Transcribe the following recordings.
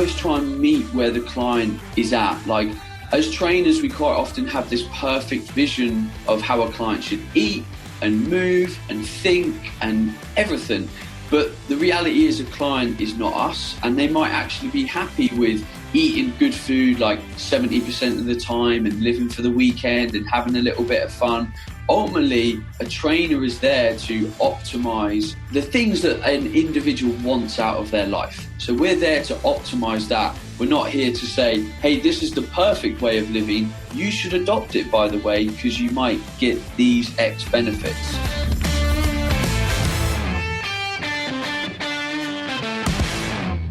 always try and meet where the client is at. Like, as trainers, we quite often have this perfect vision of how a client should eat and move and think and everything. But the reality is a client is not us, and they might actually be happy with eating good food like 70% of the time and living for the weekend and having a little bit of fun. Ultimately, a trainer is there to optimize the things that an individual wants out of their life. So we're there to optimize that. We're not here to say, hey, this is the perfect way of living. You should adopt it, by the way, because you might get these X benefits.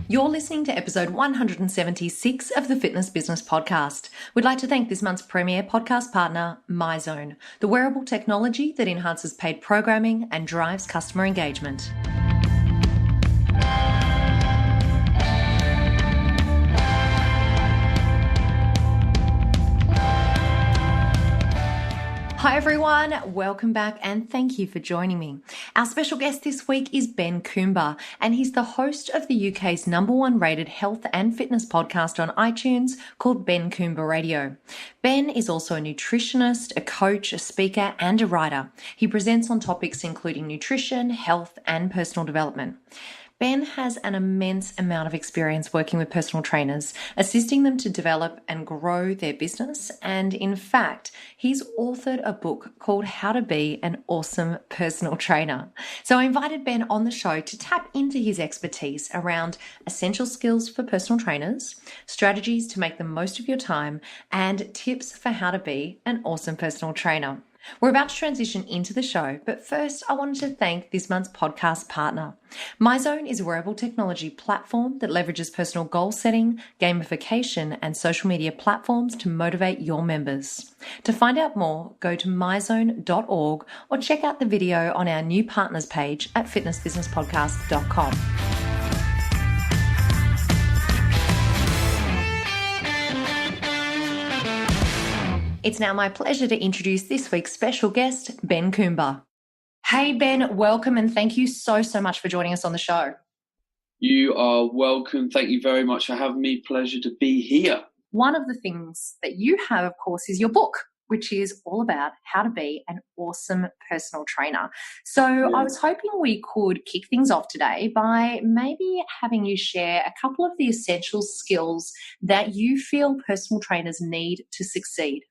You're listening to episode 176 of the Fitness Business Podcast. We'd like to thank this month's premier podcast partner, MyZone, the wearable technology that enhances paid programming and drives customer engagement. Hi everyone, welcome back and thank you for joining me. Our special guest this week is Ben Coomber, and he's the host of the UK's #1 rated health and fitness podcast on iTunes called Ben Coomber Radio. Ben is also a nutritionist, a coach, a speaker and a writer. He presents on topics including nutrition, health and personal development. Ben has an immense amount of experience working with personal trainers, assisting them to develop and grow their business. And in fact, he's authored a book called How to Be an Awesome Personal Trainer. So I invited Ben on the show to tap into his expertise around essential skills for personal trainers, strategies to make the most of your time, and tips for how to be an awesome personal trainer. We're about to transition into the show, but first I wanted to thank this month's podcast partner. MyZone is a wearable technology platform that leverages personal goal setting, gamification, and social media platforms to motivate your members. To find out more, go to myzone.org or check out the video on our new partners page at fitnessbusinesspodcast.com. It's now my pleasure to introduce this week's special guest, Ben Coomber. Hey, Ben, welcome and thank you so much for joining us on the show. You are welcome. Thank you very much for having me. Pleasure to be here. One of the things that you have, of course, is your book, which is all about how to be an awesome personal trainer. So I was hoping we could kick things off today by maybe having you share a couple of the essential skills that you feel personal trainers need to succeed.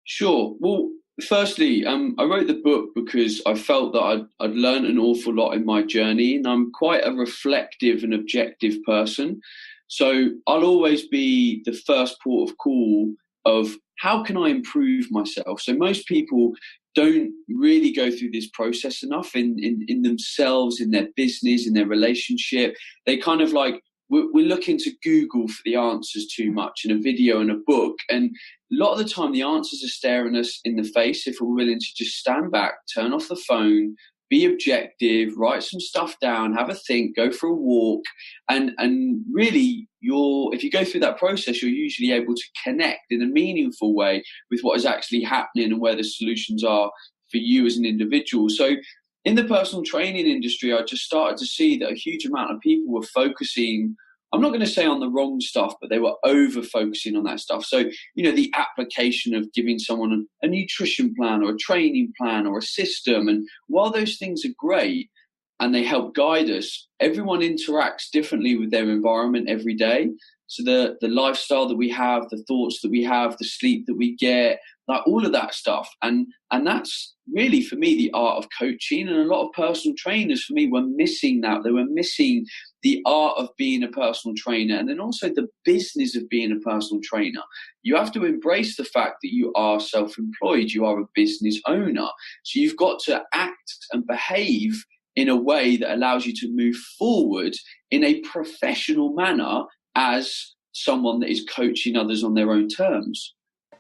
Sure. Well, firstly, I wrote the book because I felt that I'd learned an awful lot in my journey, and I'm quite a reflective and objective person. So I'll always be the first port of call of how can I improve myself? So most people don't really go through this process enough in themselves, in their business, in their relationship. They kind of like, we're looking to Google for the answers too much in a video and a book. And a lot of the time the answers are staring us in the face if we're willing to just stand back, turn off the phone, be objective, write some stuff down, have a think, go for a walk. And really, if you go through that process, you're usually able to connect in a meaningful way with what is actually happening and where the solutions are for you as an individual. So in the personal training industry, I just started to see that a huge amount of people were focusing, I'm not going to say on the wrong stuff, but they were over-focusing on that stuff. So, the application of giving someone a nutrition plan or a training plan or a system. And while those things are great and they help guide us, everyone interacts differently with their environment every day. So the lifestyle that we have, the thoughts that we have, the sleep that we get, like all of that stuff. And that's really, for me, the art of coaching. And a lot of personal trainers, for me, were missing that. They were missing the art of being a personal trainer, and then also the business of being a personal trainer. You have to embrace the fact that you are self-employed. You are a business owner. So you've got to act and behave in a way that allows you to move forward in a professional manner as someone that is coaching others on their own terms.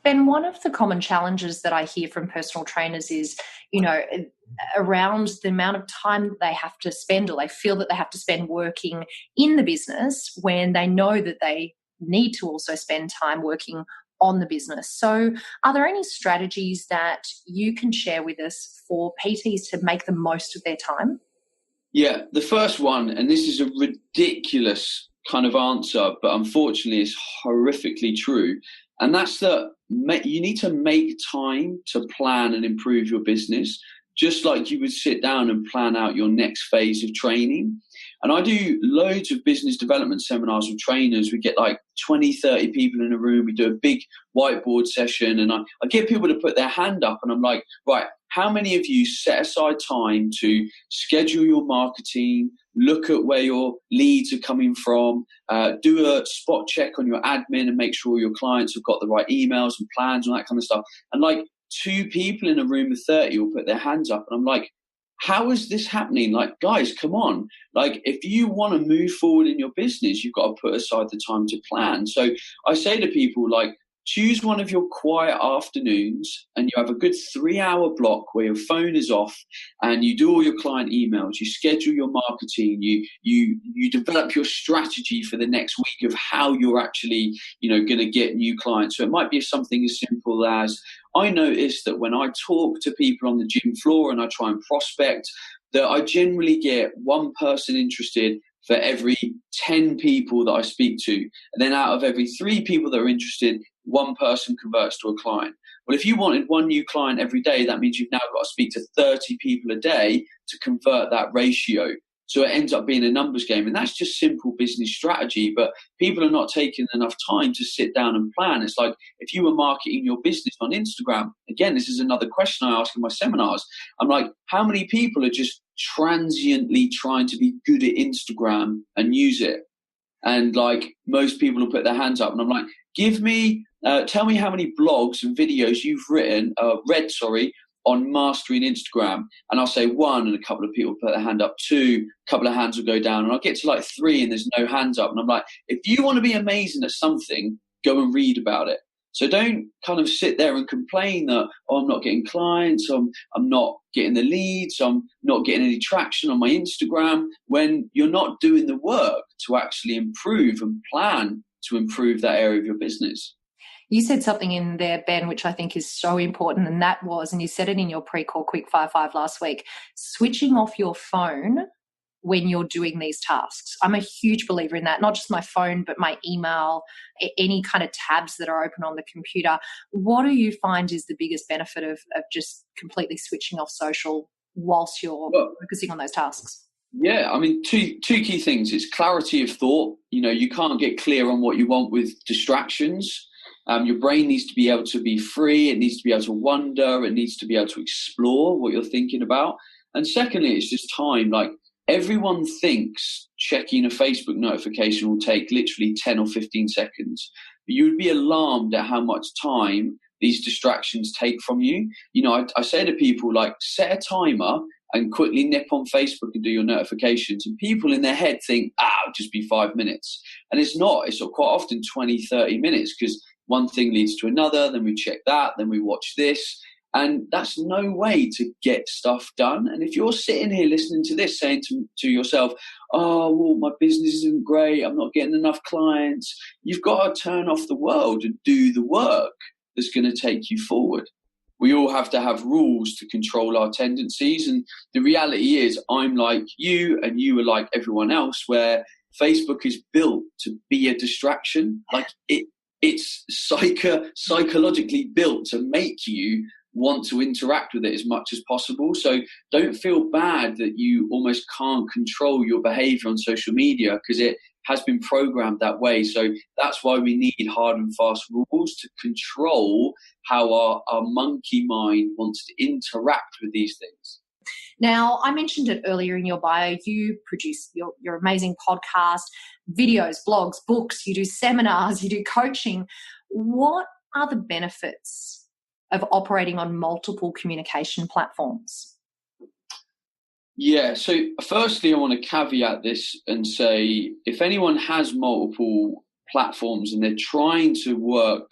Ben, one of the common challenges that I hear from personal trainers is, around the amount of time that they have to spend, or they feel that they have to spend working in the business when they know that they need to also spend time working on the business. So are there any strategies that you can share with us for PTs to make the most of their time? Yeah, the first one, and this is a ridiculous kind of answer, but unfortunately it's horrifically true. And that's that you need to make time to plan and improve your business, just like you would sit down and plan out your next phase of training. And I do loads of business development seminars with trainers. We get like 20, 30 people in a room. We do a big whiteboard session, and I get people to put their hand up, and I'm like, right, how many of you set aside time to schedule your marketing, look at where your leads are coming from, do a spot check on your admin and make sure your clients have got the right emails and plans and that kind of stuff. And like 2 people in a room of 30 will put their hands up, and I'm like, how is this happening? Like, guys, come on. Like, if you want to move forward in your business, you've got to put aside the time to plan. So I say to people, like, choose one of your quiet afternoons and you have a good 3-hour block where your phone is off and you do all your client emails, you schedule your marketing, you develop your strategy for the next week of how you're actually, going to get new clients. So it might be something as simple as, I notice that when I talk to people on the gym floor and I try and prospect, that I generally get one person interested for every 10 people that I speak to. And then out of every 3 people that are interested, one person converts to a client. Well, if you wanted one new client every day, that means you've now got to speak to 30 people a day to convert that ratio. So it ends up being a numbers game. And that's just simple business strategy. But people are not taking enough time to sit down and plan. It's like if you were marketing your business on Instagram, again, this is another question I ask in my seminars. I'm like, how many people are just transiently trying to be good at Instagram and use it? And like most people will put their hands up, and I'm like, tell me how many blogs and videos you've read, on mastering Instagram. And I'll say 1, and a couple of people put their hand up. 2, a couple of hands will go down, and I'll get to like 3 and there's no hands up. And I'm like, if you want to be amazing at something, go and read about it. So don't kind of sit there and complain that, I'm not getting clients, I'm not getting the leads, I'm not getting any traction on my Instagram, when you're not doing the work to actually improve and plan to improve that area of your business. You said something in there, Ben, which I think is so important, and that was, and you said it in your pre-call Quick 5 last week, switching off your phone when you're doing these tasks. I'm a huge believer in that, not just my phone, but my email, any kind of tabs that are open on the computer. What do you find is the biggest benefit of just completely switching off social whilst you're focusing on those tasks? Yeah, I mean, two key things. It's clarity of thought. You can't get clear on what you want with distractions. Your brain needs to be able to be free. It needs to be able to wonder. It needs to be able to explore what you're thinking about. And secondly, it's just time. Like, everyone thinks checking a Facebook notification will take literally 10 or 15 seconds. But you would be alarmed at how much time these distractions take from you. I say to people, like, set a timer and quickly nip on Facebook and do your notifications. And people in their head think, it'll just be 5 minutes. And it's not. It's quite often 20, 30 minutes, because one thing leads to another, then we check that, then we watch this. And that's no way to get stuff done. And if you're sitting here listening to this saying to yourself, my business isn't great, I'm not getting enough clients, you've got to turn off the world and do the work that's going to take you forward. We all have to have rules to control our tendencies. And the reality is, I'm like you and you are like everyone else, where Facebook is built to be a distraction. Like it's psychologically built to make you want to interact with it as much as possible. So don't feel bad that you almost can't control your behavior on social media, because it has been programmed that way. So that's why we need hard and fast rules to control how our monkey mind wants to interact with these things. Now, I mentioned it earlier in your bio, you produce your amazing podcast, videos, blogs, books, you do seminars, you do coaching. What are the benefits of operating on multiple communication platforms? Yeah, so firstly, I want to caveat this and say, if anyone has multiple platforms and they're trying to work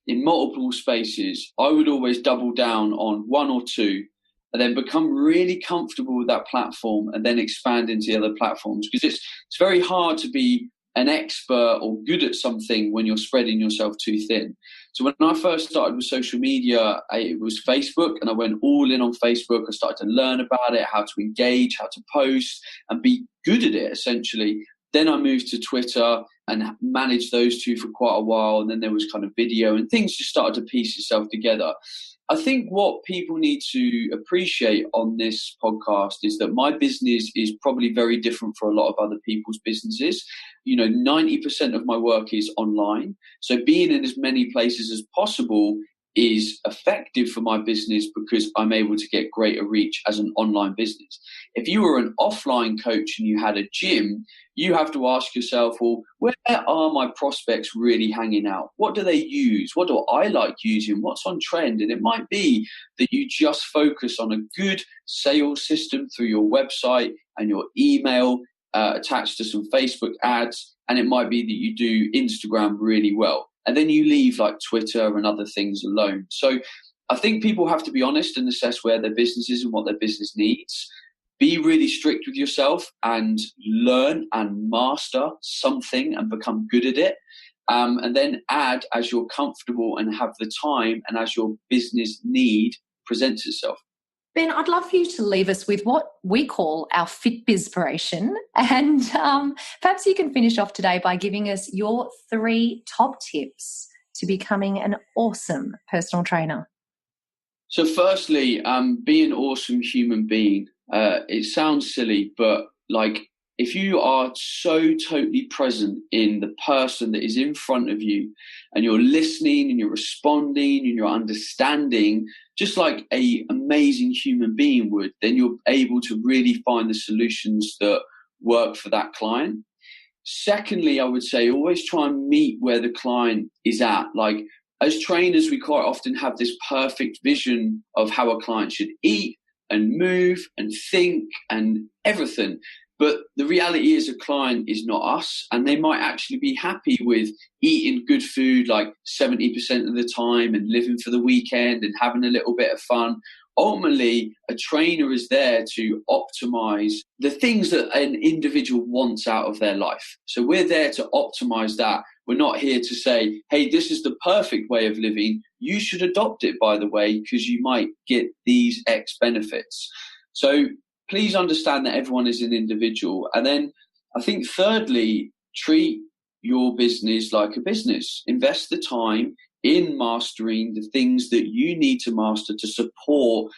in multiple spaces, I would always double down on 1 or 2 and then become really comfortable with that platform and then expand into the other platforms. Because it's very hard to be an expert or good at something when you're spreading yourself too thin. So when I first started with social media, it was Facebook, and I went all in on Facebook. I started to learn about it, how to engage, how to post, and be good at it, essentially. Then I moved to Twitter and managed those two for quite a while. And then there was kind of video, and things just started to piece itself together. I think what people need to appreciate on this podcast is that my business is probably very different for a lot of other people's businesses. 90% of my work is online. So being in as many places as possible is effective for my business because I'm able to get greater reach as an online business. If you were an offline coach and you had a gym, you have to ask yourself, well, where are my prospects really hanging out? What do they use? What do I like using? What's on trend? And it might be that you just focus on a good sales system through your website and your email attached to some Facebook ads. And it might be that you do Instagram really well. And then you leave like Twitter and other things alone. So I think people have to be honest and assess where their business is and what their business needs. Be really strict with yourself and learn and master something and become good at it. And then add as you're comfortable and have the time and as your business need presents itself. Ben, I'd love for you to leave us with what we call our Fitbispiration. And perhaps you can finish off today by giving us your 3 top tips to becoming an awesome personal trainer. So firstly, be an awesome human being. It sounds silly, but if you are so totally present in the person that is in front of you and you're listening and you're responding and you're understanding just like an amazing human being would, then you're able to really find the solutions that work for that client. Secondly, I would say always try and meet where the client is at. As trainers, we quite often have this perfect vision of how a client should eat and move and think and everything. But the reality is a client is not us, and they might actually be happy with eating good food 70% of the time and living for the weekend and having a little bit of fun. Ultimately, a trainer is there to optimize the things that an individual wants out of their life. So we're there to optimize that. We're not here to say, hey, this is the perfect way of living. You should adopt it, by the way, because you might get these X benefits. So please understand that everyone is an individual. And then I think thirdly, treat your business like a business. Invest the time in mastering the things that you need to master to support,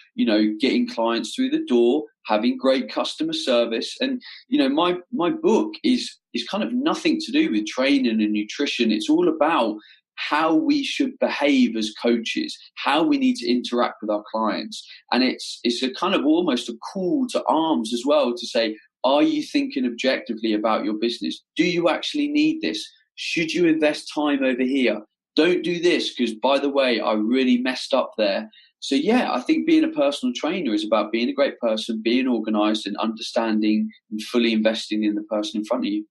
getting clients through the door, having great customer service. And, my book is kind of nothing to do with training and nutrition. It's all about how we should behave as coaches, how we need to interact with our clients. And it's a kind of almost a call to arms as well to say, are you thinking objectively about your business? Do you actually need this? Should you invest time over here? Don't do this because, by the way, I really messed up there. So, yeah, I think being a personal trainer is about being a great person, being organized and understanding and fully investing in the person in front of you.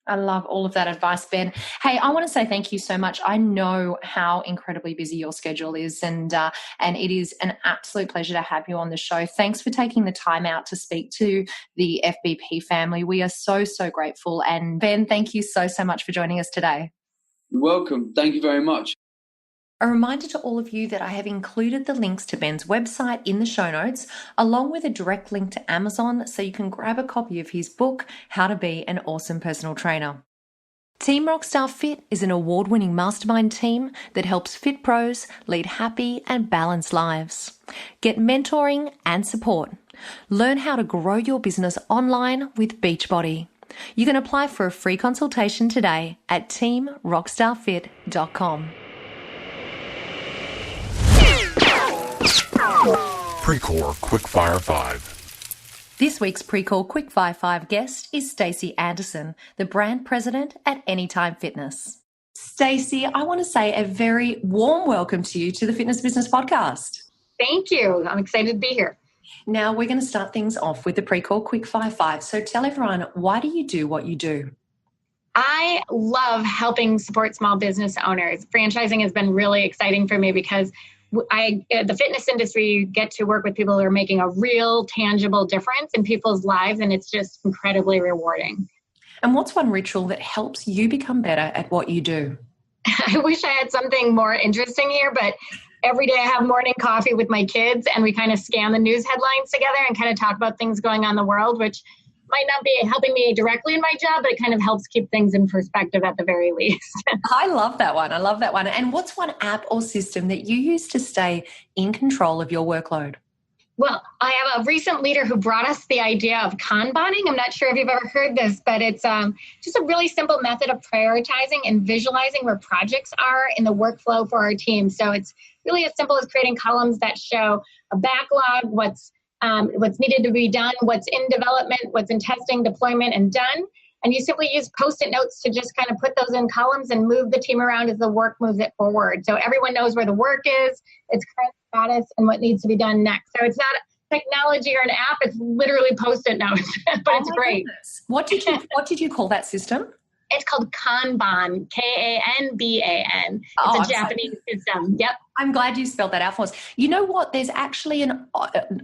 I love all of that advice, Ben. Hey, I want to say thank you so much. I know how incredibly busy your schedule is, and it is an absolute pleasure to have you on the show. Thanks for taking the time out to speak to the FBP family. We are so, so grateful. And Ben, thank you so, so much for joining us today. You're welcome. Thank you very much. A reminder to all of you that I have included the links to Ben's website in the show notes, along with a direct link to Amazon so you can grab a copy of his book, How to Be an Awesome Personal Trainer. Team Rockstar Fit is an award-winning mastermind team that helps fit pros lead happy and balanced lives. Get mentoring and support. Learn how to grow your business online with Beachbody. You can apply for a free consultation today at teamrockstarfit.com. Pre-Core Quickfire 5. This week's Pre-Core Quickfire 5 guest is Stacey Anderson, the brand president at Anytime Fitness. Stacey, I want to say a very warm welcome to you to the Fitness Business Podcast. Thank you. I'm excited to be here. Now we're going to start things off with the Pre-Core Quickfire 5. So tell everyone, why do you do what you do? I love helping support small business owners. Franchising has been really exciting for me because the fitness industry, you get to work with people who are making a real tangible difference in people's lives, and it's just incredibly rewarding. And what's one ritual that helps you become better at what you do? I wish I had something more interesting here, but every day I have morning coffee with my kids and we kind of scan the news headlines together and kind of talk about things going on in the world, which might not be helping me directly in my job, but it kind of helps keep things in perspective at the very least. I love that one. And what's one app or system that you use to stay in control of your workload? Well, I have a recent leader who brought us the idea of Kanbaning. I'm not sure if you've ever heard this, but it's just a really simple method of prioritizing and visualizing where projects are in the workflow for our team. So it's really as simple as creating columns that show a backlog, what's needed to be done, what's in development, what's in testing, deployment, and done. And you simply use Post-it notes to just kind of put those in columns and move the team around as the work moves it forward. So everyone knows where the work is, its current status, and what needs to be done next. So it's not technology or an app, it's literally Post-it notes, but it's great. Goodness. What did you call that system? It's called Kanban, Kanban. It's a Japanese system. Yep. I'm glad you spelled that out for us. You know what? There's actually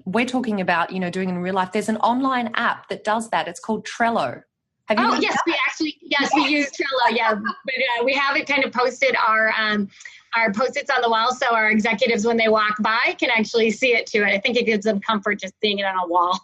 we're talking about, doing in real life. There's an online app that does that. It's called Trello. Yes, we use Trello. Yeah, but we have it kind of posted our Post-its on the wall, so our executives, when they walk by, can actually see it too. And I think it gives them comfort just seeing it on a wall.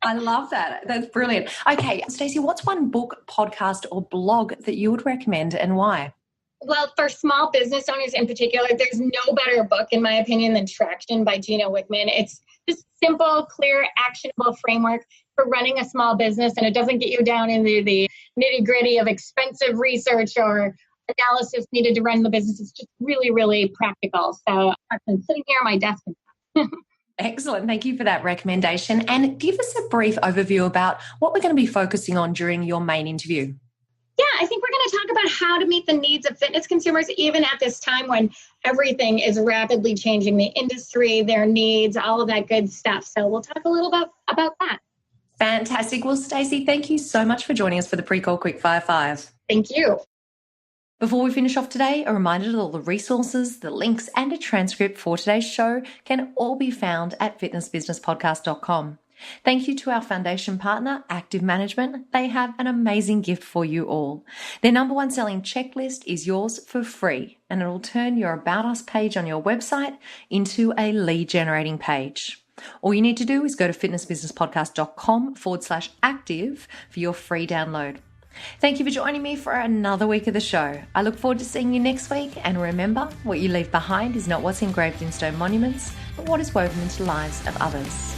I love that. That's brilliant. Okay, Stacey, what's one book, podcast, or blog that you would recommend and why? Well, for small business owners in particular, there's no better book, in my opinion, than Traction by Gino Wickman. It's just simple, clear, actionable framework for running a small business, and it doesn't get you down into the nitty-gritty of expensive research or analysis needed to run the business. It's just really, really practical. So I'm sitting here at my desk. Excellent. Thank you for that recommendation. And give us a brief overview about what we're going to be focusing on during your main interview. Yeah, I think we're going to talk about how to meet the needs of fitness consumers, even at this time when everything is rapidly changing, the industry, their needs, all of that good stuff. So we'll talk a little about that. Fantastic. Well, Stacey, thank you so much for joining us for the Pre-Call Quickfire 5. Thank you. Before we finish off today, a reminder that all the resources, the links, and a transcript for today's show can all be found at fitnessbusinesspodcast.com. Thank you to our foundation partner, Active Management. They have an amazing gift for you all. Their number one selling checklist is yours for free, and it will turn your About Us page on your website into a lead generating page. All you need to do is go to fitnessbusinesspodcast.com/active for your free download. Thank you for joining me for another week of the show. I look forward to seeing you next week. And remember, what you leave behind is not what's engraved in stone monuments, but what is woven into the lives of others.